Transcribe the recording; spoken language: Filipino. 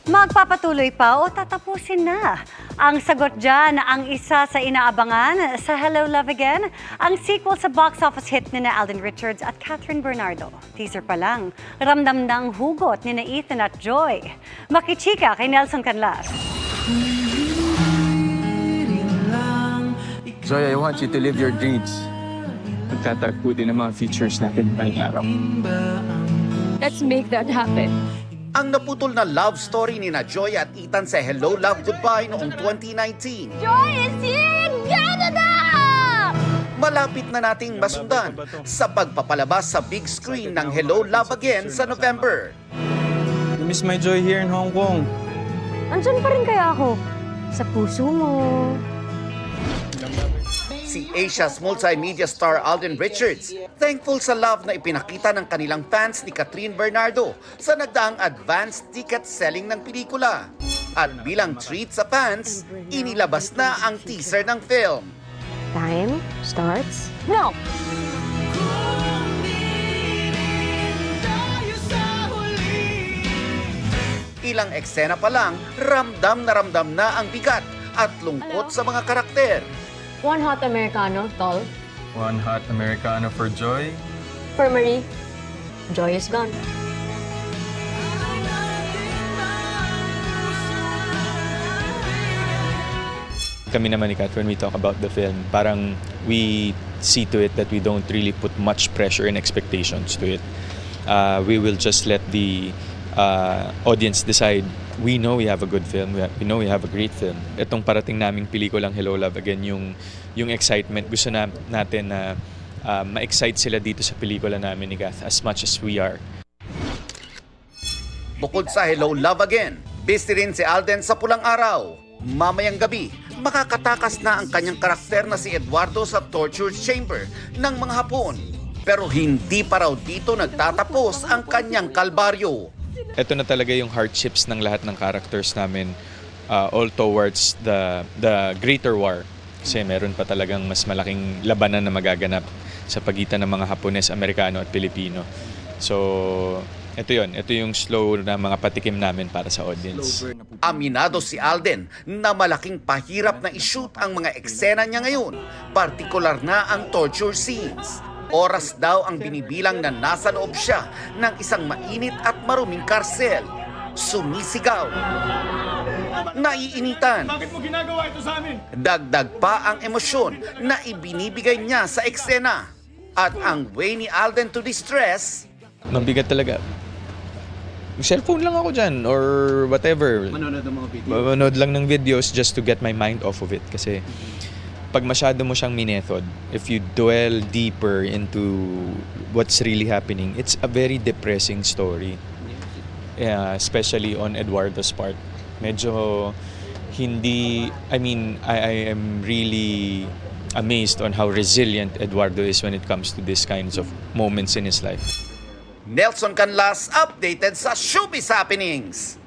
Magpapatuloy pa o tatapusin na? Ang sagot dyan, ang isa sa inaabangan sa Hello, Love Again, ang sequel sa box office hit ni na Alden Richards at Catherine Bernardo. Teaser pa lang, ramdam na ang hugot ni na Ethan at Joy. Makichika kay Nelson Canlas. Joy, I want you to live your dreams. Magtatagpo din ang mga features natin ngayong araw. Let's make that happen. Ang naputol na love story ni na Joy at Ethan sa Hello, Love, Goodbye noong 2019. Joy is here in Canada! Malapit na nating masundan sa pagpapalabas sa big screen ng Hello, Love Again sa November. I miss my Joy here in Hong Kong. Andyan pa rin kaya ako sa puso mo. Si Asia's multimedia star Alden Richards, thankful sa love na ipinakita ng kanilang fans ni Catherine Bernardo sa nagdaang advance ticket selling ng pelikula. At bilang treat sa fans, inilabas na ang teaser ng film. Time starts now. Ilang eksena pa lang, ramdam na ang bigat at lungkot sa mga karakter. One hot Americano, tall. One hot Americano for Joy. For Marie, Joy is gone. Kami naman ni Kat, when we talk about the film, parang we see to it that we don't really put much pressure and expectations to it. We will just let the audience decide. We know we have a good film. We know we have a great film. Itong parating naming pelikulang Hello, Love Again, yung excitement, gusto natin na ma-excite sila dito sa pelikula namin ni Kath as much as we are. Bukod sa Hello, Love Again, busy rin si Alden sa Pulang Araw. Mamayang gabi, makakatakas na ang kanyang karakter na si Eduardo sa torture chamber ng mga Hapon. Pero hindi pa raw dito nagtatapos ang kanyang kalbaryo. Ito na talaga yung hardships ng lahat ng characters namin, all towards the greater war. Kasi meron pa talagang mas malaking labanan na magaganap sa pagitan ng mga Hapones, Amerikano at Pilipino. So, ito yung slow na mga patikim namin para sa audience. Aminado si Alden na malaking pahirap na i-shoot ang mga eksena niya ngayon, partikular na ang torture scenes. Oras daw ang binibilang na nasa loob siya ng isang mainit at maruming karsel. Sumisigaw. Naiinitan. Bakit mo ginagawa ito sa amin? Dagdag pa ang emosyon na ibinibigay niya sa eksena. At ang way ni Alden to distress. Mabigat talaga. Cellphone lang ako dyan or whatever. Manonood ng mga video. Manonood lang ng videos just to get my mind off of it. Kasi pag masyado mo siyang minethod, if you dwell deeper into what's really happening, it's a very depressing story. Especially on Eduardo's part. Medyo hindi, I am really amazed on how resilient Eduardo is when it comes to these kinds of moments in his life. Nelson Canlas updated sa Showbiz Happenings.